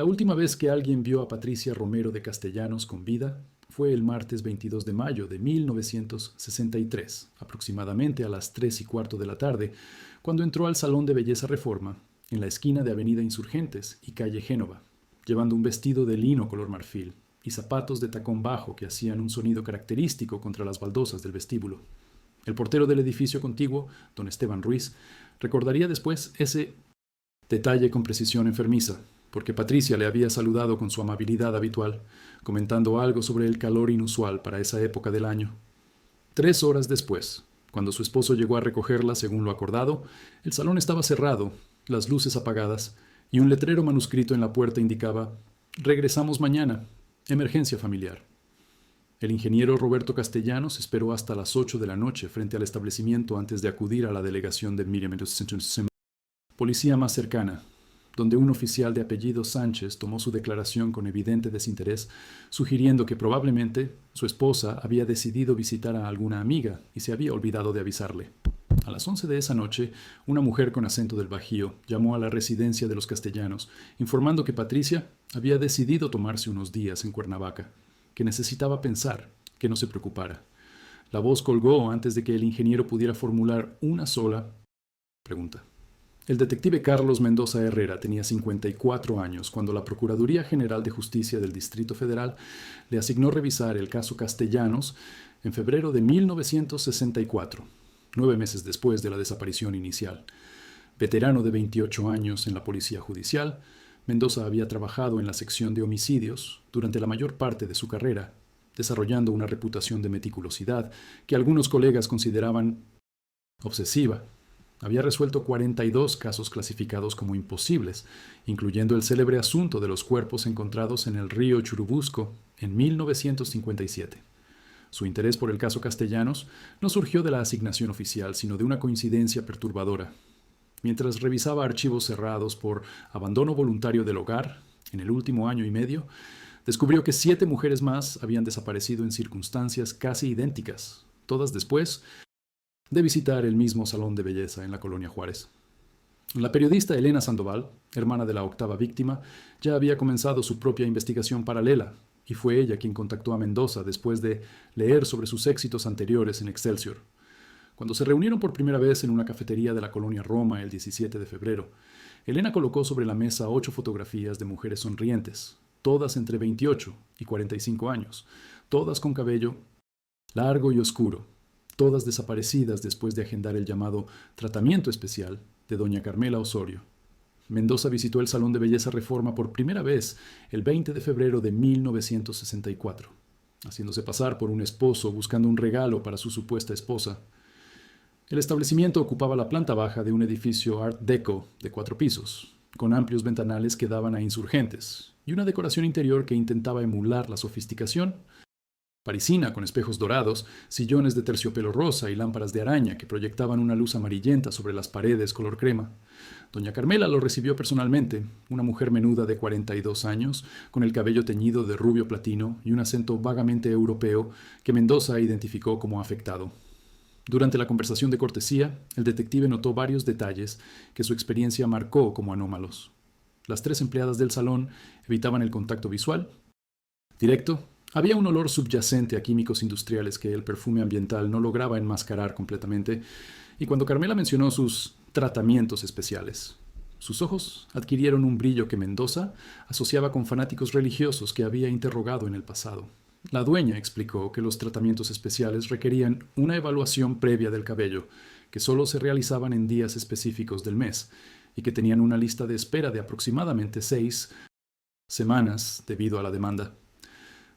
La última vez que alguien vio a Patricia Romero de Castellanos con vida fue el martes 22 de mayo de 1963, aproximadamente a las 3:15 de la tarde, cuando entró al Salón de Belleza Reforma, en la esquina de Avenida Insurgentes y calle Génova, llevando un vestido de lino color marfil y zapatos de tacón bajo que hacían un sonido característico contra las baldosas del vestíbulo. El portero del edificio contiguo, don Esteban Ruiz, recordaría después ese detalle con precisión enfermiza, porque Patricia le había saludado con su amabilidad habitual, comentando algo sobre el calor inusual para esa época del año. 3 horas después, cuando su esposo llegó a recogerla según lo acordado, el salón estaba cerrado, las luces apagadas, y un letrero manuscrito en la puerta indicaba: «Regresamos mañana. Emergencia familiar». El ingeniero Roberto Castellanos esperó hasta las 8 de la noche frente al establecimiento antes de acudir a la delegación de Miriam policía más cercana, donde un oficial de apellido Sánchez tomó su declaración con evidente desinterés, sugiriendo que probablemente su esposa había decidido visitar a alguna amiga y se había olvidado de avisarle. A las 11 de esa noche, una mujer con acento del Bajío llamó a la residencia de los Castellanos, informando que Patricia había decidido tomarse unos días en Cuernavaca, que necesitaba pensar, que no se preocupara. La voz colgó antes de que el ingeniero pudiera formular una sola pregunta. El detective Carlos Mendoza Herrera tenía 54 años cuando la Procuraduría General de Justicia del Distrito Federal le asignó revisar el caso Castellanos en febrero de 1964, 9 meses después de la desaparición inicial. Veterano de 28 años en la Policía Judicial, Mendoza había trabajado en la sección de homicidios durante la mayor parte de su carrera, desarrollando una reputación de meticulosidad que algunos colegas consideraban obsesiva. Había resuelto 42 casos clasificados como imposibles, incluyendo el célebre asunto de los cuerpos encontrados en el río Churubusco en 1957. Su interés por el caso Castellanos no surgió de la asignación oficial, sino de una coincidencia perturbadora. Mientras revisaba archivos cerrados por abandono voluntario del hogar en el último año y medio, descubrió que 7 mujeres más habían desaparecido en circunstancias casi idénticas, todas después de visitar el mismo salón de belleza en la colonia Juárez. La periodista Elena Sandoval, hermana de la octava víctima, ya había comenzado su propia investigación paralela, y fue ella quien contactó a Mendoza después de leer sobre sus éxitos anteriores en Excelsior. Cuando se reunieron por primera vez en una cafetería de la colonia Roma el 17 de febrero, Elena colocó sobre la mesa 8 fotografías de mujeres sonrientes, todas entre 28 y 45 años, todas con cabello largo y oscuro, todas desaparecidas después de agendar el llamado tratamiento especial de doña Carmela Osorio. Mendoza visitó el Salón de Belleza Reforma por primera vez el 20 de febrero de 1964, haciéndose pasar por un esposo buscando un regalo para su supuesta esposa. El establecimiento ocupaba la planta baja de un edificio Art Deco de 4 pisos, con amplios ventanales que daban a Insurgentes, y una decoración interior que intentaba emular la sofisticación parisina con espejos dorados, sillones de terciopelo rosa y lámparas de araña que proyectaban una luz amarillenta sobre las paredes color crema. Doña Carmela lo recibió personalmente, una mujer menuda de 42 años, con el cabello teñido de rubio platino y un acento vagamente europeo que Mendoza identificó como afectado. Durante la conversación de cortesía, el detective notó varios detalles que su experiencia marcó como anómalos. Las 3 empleadas del salón evitaban el contacto visual directo. Había un olor subyacente a químicos industriales que el perfume ambiental no lograba enmascarar completamente, y cuando Carmela mencionó sus tratamientos especiales, sus ojos adquirieron un brillo que Mendoza asociaba con fanáticos religiosos que había interrogado en el pasado. La dueña explicó que los tratamientos especiales requerían una evaluación previa del cabello, que solo se realizaban en días específicos del mes, y que tenían una lista de espera de aproximadamente 6 semanas debido a la demanda.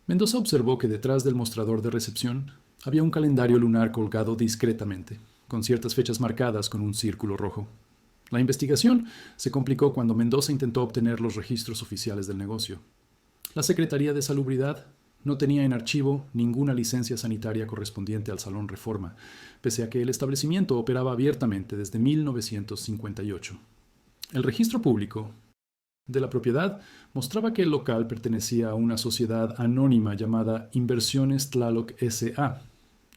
Mendoza observó que detrás del mostrador de recepción había un calendario lunar colgado discretamente, con ciertas fechas marcadas con un círculo rojo. La investigación se complicó cuando Mendoza intentó obtener los registros oficiales del negocio. La Secretaría de Salubridad no tenía en archivo ninguna licencia sanitaria correspondiente al Salón Reforma, pese a que el establecimiento operaba abiertamente desde 1958. El registro público de la propiedad mostraba que el local pertenecía a una sociedad anónima llamada Inversiones Tlaloc S.A.,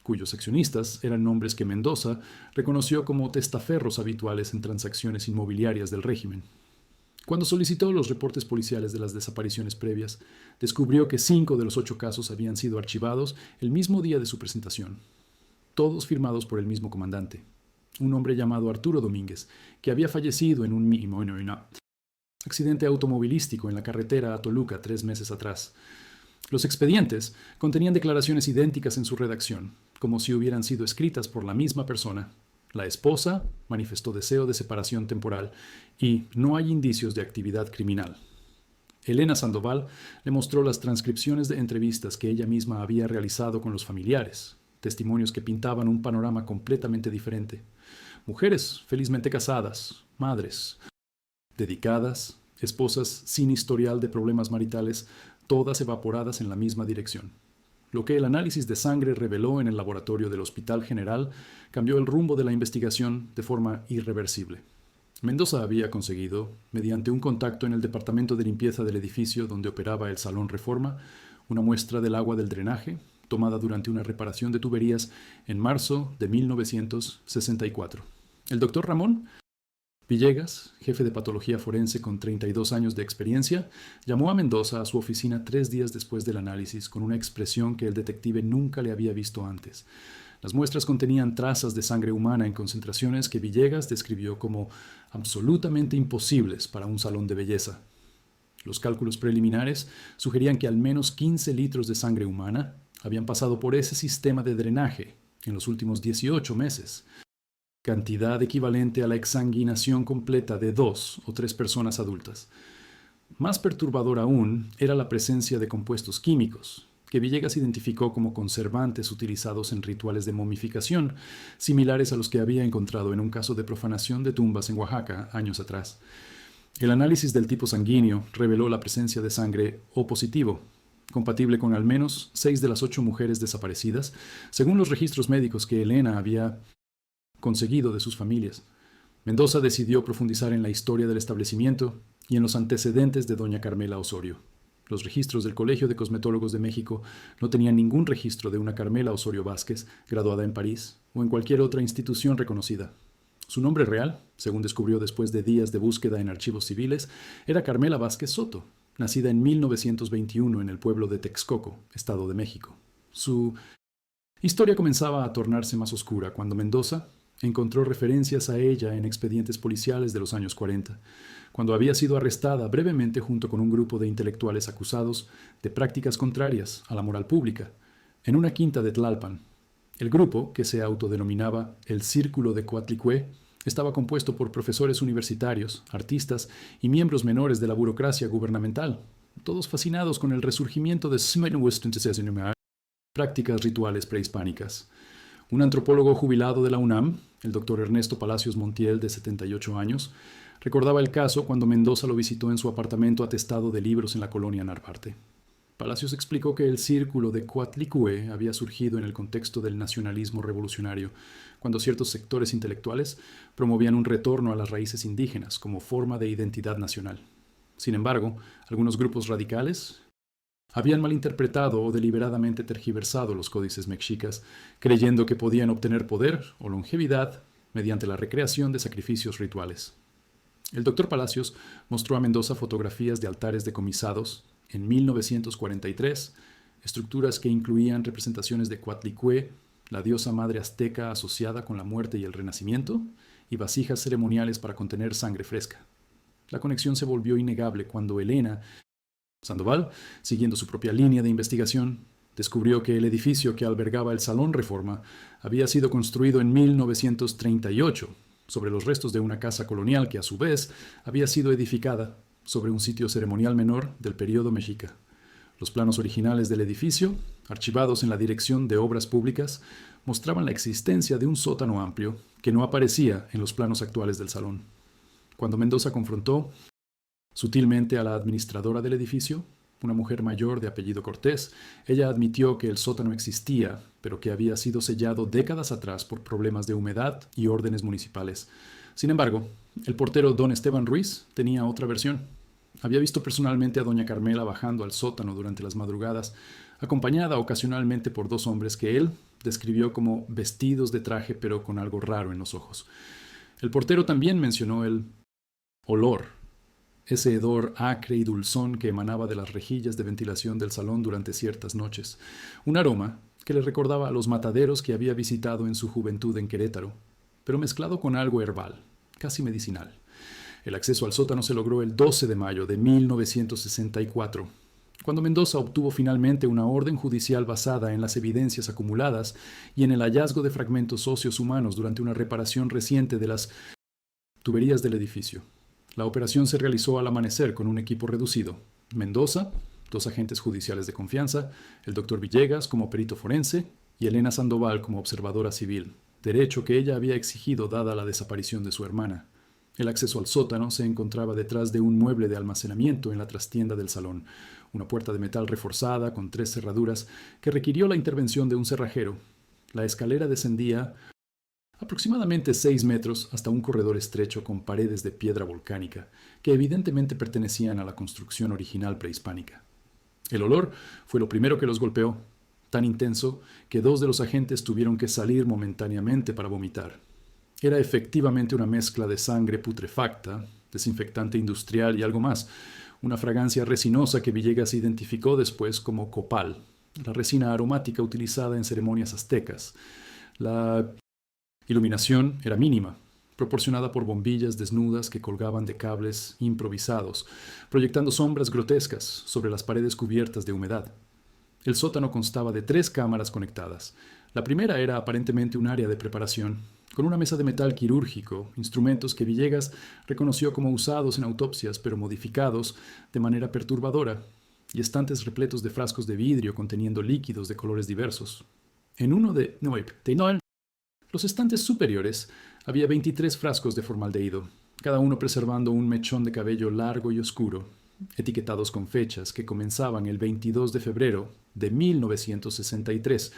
cuyos accionistas eran nombres que Mendoza reconoció como testaferros habituales en transacciones inmobiliarias del régimen. Cuando solicitó los reportes policiales de las desapariciones previas, descubrió que 5 de los 8 casos habían sido archivados el mismo día de su presentación, todos firmados por el mismo comandante, un hombre llamado Arturo Domínguez, que había fallecido en un accidente automovilístico en la carretera a Toluca 3 meses atrás. Los expedientes contenían declaraciones idénticas en su redacción, como si hubieran sido escritas por la misma persona. La esposa manifestó deseo de separación temporal y no hay indicios de actividad criminal. Elena Sandoval le mostró las transcripciones de entrevistas que ella misma había realizado con los familiares, testimonios que pintaban un panorama completamente diferente. Mujeres felizmente casadas, madres, dedicadas, esposas sin historial de problemas maritales, todas evaporadas en la misma dirección. Lo que el análisis de sangre reveló en el laboratorio del Hospital General cambió el rumbo de la investigación de forma irreversible. Mendoza había conseguido, mediante un contacto en el departamento de limpieza del edificio donde operaba el Salón Reforma, una muestra del agua del drenaje, tomada durante una reparación de tuberías en marzo de 1964. El doctor Ramón Villegas, jefe de patología forense con 32 años de experiencia, llamó a Mendoza a su oficina 3 días después del análisis con una expresión que el detective nunca le había visto antes. Las muestras contenían trazas de sangre humana en concentraciones que Villegas describió como absolutamente imposibles para un salón de belleza. Los cálculos preliminares sugerían que al menos 15 litros de sangre humana habían pasado por ese sistema de drenaje en los últimos 18 meses. Cantidad equivalente a la exsanguinación completa de 2 o 3 personas adultas. Más perturbador aún era la presencia de compuestos químicos, que Villegas identificó como conservantes utilizados en rituales de momificación, similares a los que había encontrado en un caso de profanación de tumbas en Oaxaca años atrás. El análisis del tipo sanguíneo reveló la presencia de sangre O positivo, compatible con al menos 6 de las 8 mujeres desaparecidas, según los registros médicos que Elena había conseguido de sus familias. Mendoza decidió profundizar en la historia del establecimiento y en los antecedentes de doña Carmela Osorio. Los registros del Colegio de Cosmetólogos de México no tenían ningún registro de una Carmela Osorio Vázquez, graduada en París o en cualquier otra institución reconocida. Su nombre real, según descubrió después de días de búsqueda en archivos civiles, era Carmela Vázquez Soto, nacida en 1921 en el pueblo de Texcoco, Estado de México. Su historia comenzaba a tornarse más oscura cuando Mendoza encontró referencias a ella en expedientes policiales de los años 40, cuando había sido arrestada brevemente junto con un grupo de intelectuales acusados de prácticas contrarias a la moral pública, en una quinta de Tlalpan. El grupo, que se autodenominaba el Círculo de Coatlicue, estaba compuesto por profesores universitarios, artistas y miembros menores de la burocracia gubernamental, todos fascinados con el resurgimiento de prácticas rituales prehispánicas. Un antropólogo jubilado de la UNAM, el doctor Ernesto Palacios Montiel, de 78 años, recordaba el caso cuando Mendoza lo visitó en su apartamento atestado de libros en la colonia Narvarte. Palacios explicó que el círculo de Coatlicue había surgido en el contexto del nacionalismo revolucionario, cuando ciertos sectores intelectuales promovían un retorno a las raíces indígenas como forma de identidad nacional. Sin embargo, algunos grupos radicales habían malinterpretado o deliberadamente tergiversado los códices mexicas, creyendo que podían obtener poder o longevidad mediante la recreación de sacrificios rituales. El doctor Palacios mostró a Mendoza fotografías de altares decomisados en 1943, estructuras que incluían representaciones de Coatlicue, la diosa madre azteca asociada con la muerte y el renacimiento, y vasijas ceremoniales para contener sangre fresca. La conexión se volvió innegable cuando Elena Sandoval, siguiendo su propia línea de investigación, descubrió que el edificio que albergaba el Salón Reforma había sido construido en 1938, sobre los restos de una casa colonial que a su vez había sido edificada sobre un sitio ceremonial menor del período mexica. Los planos originales del edificio, archivados en la Dirección de Obras Públicas, mostraban la existencia de un sótano amplio que no aparecía en los planos actuales del salón. Cuando Mendoza confrontó sutilmente a la administradora del edificio, una mujer mayor de apellido Cortés, ella admitió que el sótano existía, pero que había sido sellado décadas atrás por problemas de humedad y órdenes municipales. Sin embargo, el portero don Esteban Ruiz tenía otra versión. Había visto personalmente a doña Carmela bajando al sótano durante las madrugadas, acompañada ocasionalmente por 2 hombres que él describió como vestidos de traje pero con algo raro en los ojos. El portero también mencionó el olor ese hedor acre y dulzón que emanaba de las rejillas de ventilación del salón durante ciertas noches, un aroma que le recordaba a los mataderos que había visitado en su juventud en Querétaro, pero mezclado con algo herbal, casi medicinal. El acceso al sótano se logró el 12 de mayo de 1964, cuando Mendoza obtuvo finalmente una orden judicial basada en las evidencias acumuladas y en el hallazgo de fragmentos óseos humanos durante una reparación reciente de las tuberías del edificio. La operación se realizó al amanecer con un equipo reducido. Mendoza, 2 agentes judiciales de confianza, el doctor Villegas como perito forense y Elena Sandoval como observadora civil, derecho que ella había exigido dada la desaparición de su hermana. El acceso al sótano se encontraba detrás de un mueble de almacenamiento en la trastienda del salón, una puerta de metal reforzada con 3 cerraduras que requirió la intervención de un cerrajero. La escalera descendía aproximadamente 6 metros hasta un corredor estrecho con paredes de piedra volcánica, que evidentemente pertenecían a la construcción original prehispánica. El olor fue lo primero que los golpeó, tan intenso que 2 de los agentes tuvieron que salir momentáneamente para vomitar. Era efectivamente una mezcla de sangre putrefacta, desinfectante industrial y algo más, una fragancia resinosa que Villegas identificó después como copal, la resina aromática utilizada en ceremonias aztecas. La iluminación era mínima, proporcionada por bombillas desnudas que colgaban de cables improvisados, proyectando sombras grotescas sobre las paredes cubiertas de humedad. El sótano constaba de 3 cámaras conectadas. La primera era aparentemente un área de preparación, con una mesa de metal quirúrgico, instrumentos que Villegas reconoció como usados en autopsias pero modificados de manera perturbadora, y estantes repletos de frascos de vidrio conteniendo líquidos de colores diversos. En uno de los estantes superiores había 23 frascos de formaldehído, cada uno preservando un mechón de cabello largo y oscuro, etiquetados con fechas que comenzaban el 22 de febrero de 1963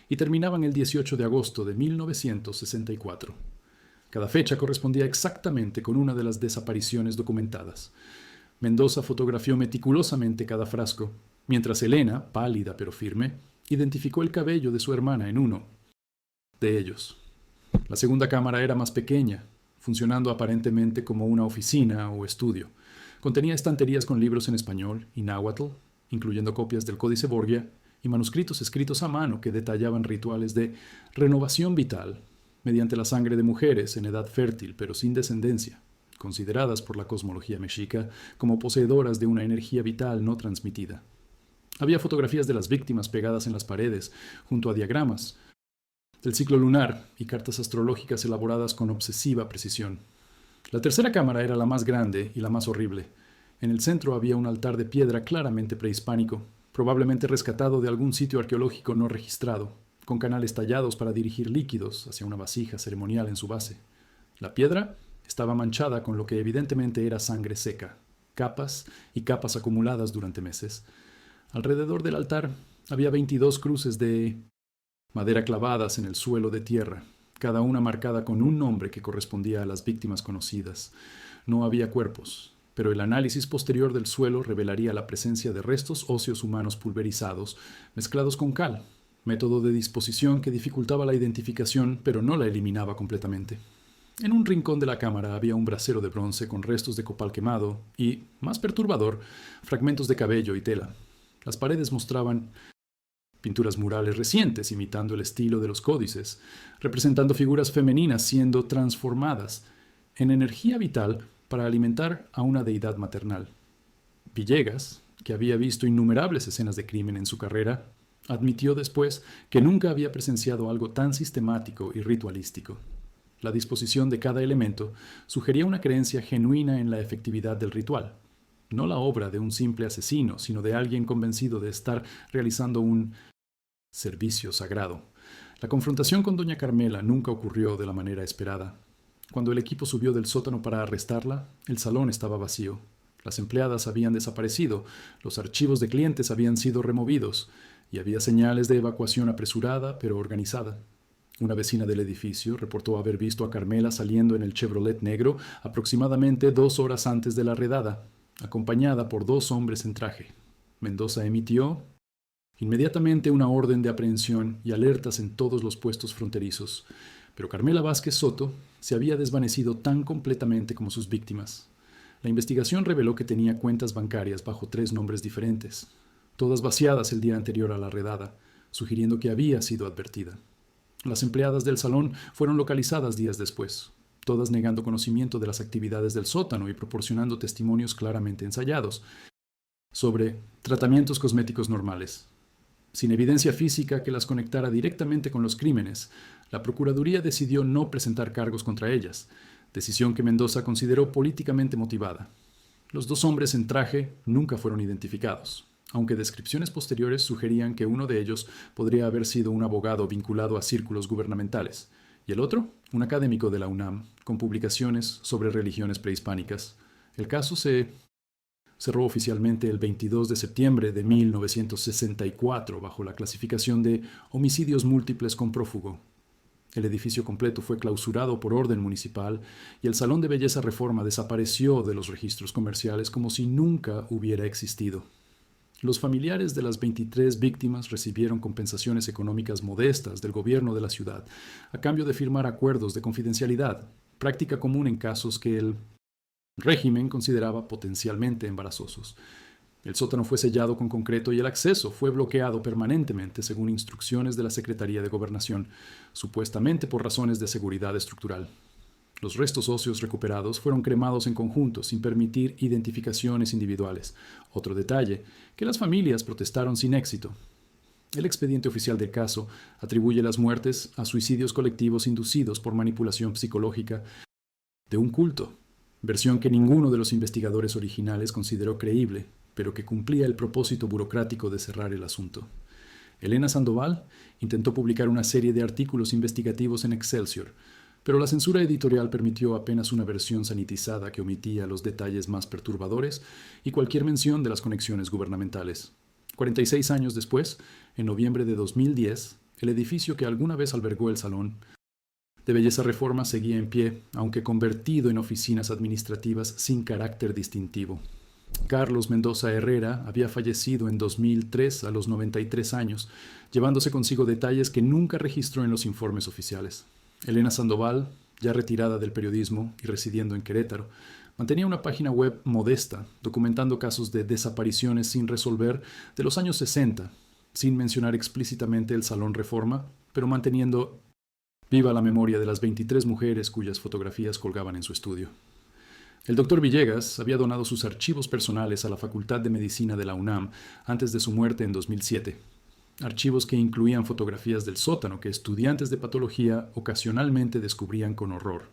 y terminaban el 18 de agosto de 1964. Cada fecha correspondía exactamente con una de las desapariciones documentadas. Mendoza fotografió meticulosamente cada frasco, mientras Elena, pálida pero firme, identificó el cabello de su hermana en uno de ellos. La segunda cámara era más pequeña, funcionando aparentemente como una oficina o estudio. Contenía estanterías con libros en español y náhuatl, incluyendo copias del Códice Borgia y manuscritos escritos a mano que detallaban rituales de renovación vital mediante la sangre de mujeres en edad fértil pero sin descendencia, consideradas por la cosmología mexica como poseedoras de una energía vital no transmitida. Había fotografías de las víctimas pegadas en las paredes, junto a diagramas del ciclo lunar y cartas astrológicas elaboradas con obsesiva precisión. La tercera cámara era la más grande y la más horrible. En el centro había un altar de piedra claramente prehispánico, probablemente rescatado de algún sitio arqueológico no registrado, con canales tallados para dirigir líquidos hacia una vasija ceremonial en su base. La piedra estaba manchada con lo que evidentemente era sangre seca, capas y capas acumuladas durante meses. Alrededor del altar había 22 cruces de madera clavadas en el suelo de tierra, cada una marcada con un nombre que correspondía a las víctimas conocidas. No había cuerpos, pero el análisis posterior del suelo revelaría la presencia de restos óseos humanos pulverizados, mezclados con cal, método de disposición que dificultaba la identificación, pero no la eliminaba completamente. En un rincón de la cámara había un brasero de bronce con restos de copal quemado y, más perturbador, fragmentos de cabello y tela. Las paredes mostraban pinturas murales recientes imitando el estilo de los códices, representando figuras femeninas siendo transformadas en energía vital para alimentar a una deidad maternal. Villegas, que había visto innumerables escenas de crimen en su carrera, admitió después que nunca había presenciado algo tan sistemático y ritualístico. La disposición de cada elemento sugería una creencia genuina en la efectividad del ritual, no la obra de un simple asesino, sino de alguien convencido de estar realizando un servicio sagrado. La confrontación con doña Carmela nunca ocurrió de la manera esperada. Cuando el equipo subió del sótano para arrestarla, el salón estaba vacío. Las empleadas habían desaparecido, los archivos de clientes habían sido removidos y había señales de evacuación apresurada pero organizada. Una vecina del edificio reportó haber visto a Carmela saliendo en el Chevrolet negro aproximadamente 2 horas antes de la redada, acompañada por 2 hombres en traje. Mendoza emitió inmediatamente una orden de aprehensión y alertas en todos los puestos fronterizos, pero Carmela Vázquez Soto se había desvanecido tan completamente como sus víctimas. La investigación reveló que tenía cuentas bancarias bajo 3 nombres diferentes, todas vaciadas el día anterior a la redada, sugiriendo que había sido advertida. Las empleadas del salón fueron localizadas días después, todas negando conocimiento de las actividades del sótano y proporcionando testimonios claramente ensayados sobre tratamientos cosméticos normales. Sin evidencia física que las conectara directamente con los crímenes, la Procuraduría decidió no presentar cargos contra ellas, decisión que Mendoza consideró políticamente motivada. Los 2 hombres en traje nunca fueron identificados, aunque descripciones posteriores sugerían que uno de ellos podría haber sido un abogado vinculado a círculos gubernamentales, y el otro, un académico de la UNAM, con publicaciones sobre religiones prehispánicas. El caso se cerró oficialmente el 22 de septiembre de 1964 bajo la clasificación de homicidios múltiples con prófugo. El edificio completo fue clausurado por orden municipal y el Salón de Belleza Reforma desapareció de los registros comerciales como si nunca hubiera existido. Los familiares de las 23 víctimas recibieron compensaciones económicas modestas del gobierno de la ciudad a cambio de firmar acuerdos de confidencialidad, práctica común en casos que el régimen consideraba potencialmente embarazosos. El sótano fue sellado con concreto y el acceso fue bloqueado permanentemente según instrucciones de la Secretaría de Gobernación, supuestamente por razones de seguridad estructural. Los restos óseos recuperados fueron cremados en conjunto sin permitir identificaciones individuales. Otro detalle, que las familias protestaron sin éxito. El expediente oficial del caso atribuye las muertes a suicidios colectivos inducidos por manipulación psicológica de un culto, versión que ninguno de los investigadores originales consideró creíble, pero que cumplía el propósito burocrático de cerrar el asunto. Elena Sandoval intentó publicar una serie de artículos investigativos en Excelsior, pero la censura editorial permitió apenas una versión sanitizada que omitía los detalles más perturbadores y cualquier mención de las conexiones gubernamentales. 46 años después, en noviembre de 2010, el edificio que alguna vez albergó el Salón de Belleza Reforma seguía en pie, aunque convertido en oficinas administrativas sin carácter distintivo. Carlos Mendoza Herrera había fallecido en 2003 a los 93 años, llevándose consigo detalles que nunca registró en los informes oficiales. Elena Sandoval, ya retirada del periodismo y residiendo en Querétaro, mantenía una página web modesta, documentando casos de desapariciones sin resolver de los años 60, sin mencionar explícitamente el Salón Reforma, pero manteniendo viva la memoria de las 23 mujeres cuyas fotografías colgaban en su estudio. El doctor Villegas había donado sus archivos personales a la Facultad de Medicina de la UNAM antes de su muerte en 2007. Archivos que incluían fotografías del sótano que estudiantes de patología ocasionalmente descubrían con horror.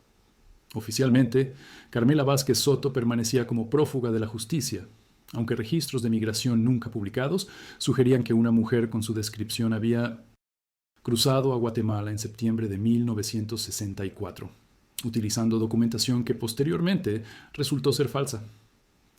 Oficialmente, Carmela Vázquez Soto permanecía como prófuga de la justicia, aunque registros de migración nunca publicados sugerían que una mujer con su descripción había cruzado a Guatemala en septiembre de 1964, utilizando documentación que posteriormente resultó ser falsa.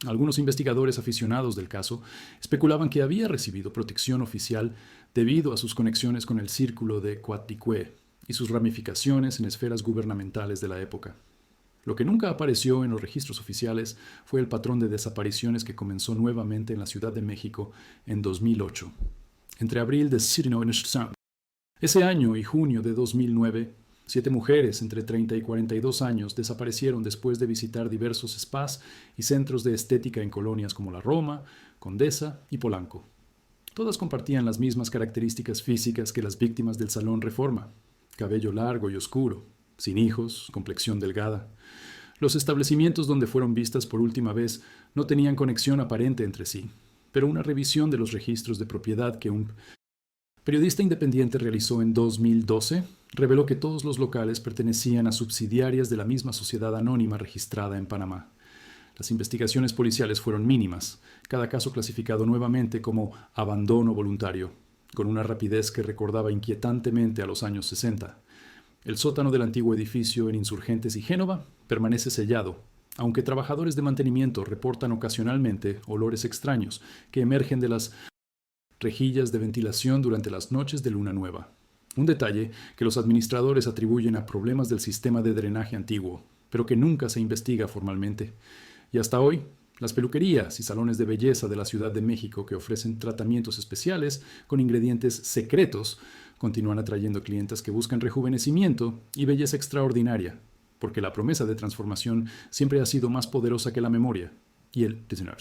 Algunos investigadores aficionados del caso especulaban que había recibido protección oficial debido a sus conexiones con el círculo de Coatlicue y sus ramificaciones en esferas gubernamentales de la época. Lo que nunca apareció en los registros oficiales fue el patrón de desapariciones que comenzó nuevamente en la Ciudad de México en 2008. Entre abril de ese año y junio de 2009, 7 mujeres entre 30 y 42 años desaparecieron después de visitar diversos spas y centros de estética en colonias como La Roma, Condesa y Polanco. Todas compartían las mismas características físicas que las víctimas del Salón Reforma: cabello largo y oscuro, sin hijos, complexión delgada. Los establecimientos donde fueron vistas por última vez no tenían conexión aparente entre sí, pero una revisión de los registros de propiedad que un periodista independiente realizó en 2012 reveló que todos los locales pertenecían a subsidiarias de la misma sociedad anónima registrada en Panamá. Las investigaciones policiales fueron mínimas, cada caso clasificado nuevamente como abandono voluntario, con una rapidez que recordaba inquietantemente a los años 60. El sótano del antiguo edificio en Insurgentes y Génova permanece sellado, aunque trabajadores de mantenimiento reportan ocasionalmente olores extraños que emergen de las rejillas de ventilación durante las noches de luna nueva. Un detalle que los administradores atribuyen a problemas del sistema de drenaje antiguo, pero que nunca se investiga formalmente. Y hasta hoy, las peluquerías y salones de belleza de la Ciudad de México que ofrecen tratamientos especiales con ingredientes secretos continúan atrayendo clientes que buscan rejuvenecimiento y belleza extraordinaria, porque la promesa de transformación siempre ha sido más poderosa que la memoria y el désir.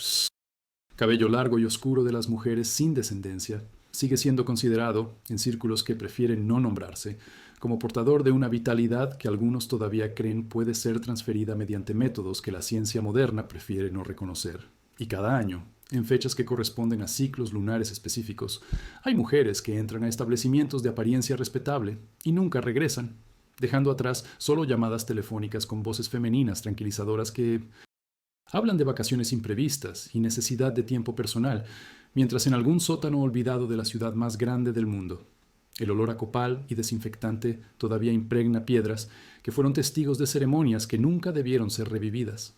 Cabello largo y oscuro de las mujeres sin descendencia sigue siendo considerado, en círculos que prefieren no nombrarse, como portador de una vitalidad que algunos todavía creen puede ser transferida mediante métodos que la ciencia moderna prefiere no reconocer. Y cada año, en fechas que corresponden a ciclos lunares específicos, hay mujeres que entran a establecimientos de apariencia respetable y nunca regresan, dejando atrás solo llamadas telefónicas con voces femeninas tranquilizadoras que hablan de vacaciones imprevistas y necesidad de tiempo personal, mientras en algún sótano olvidado de la ciudad más grande del mundo, el olor a copal y desinfectante todavía impregna piedras que fueron testigos de ceremonias que nunca debieron ser revividas.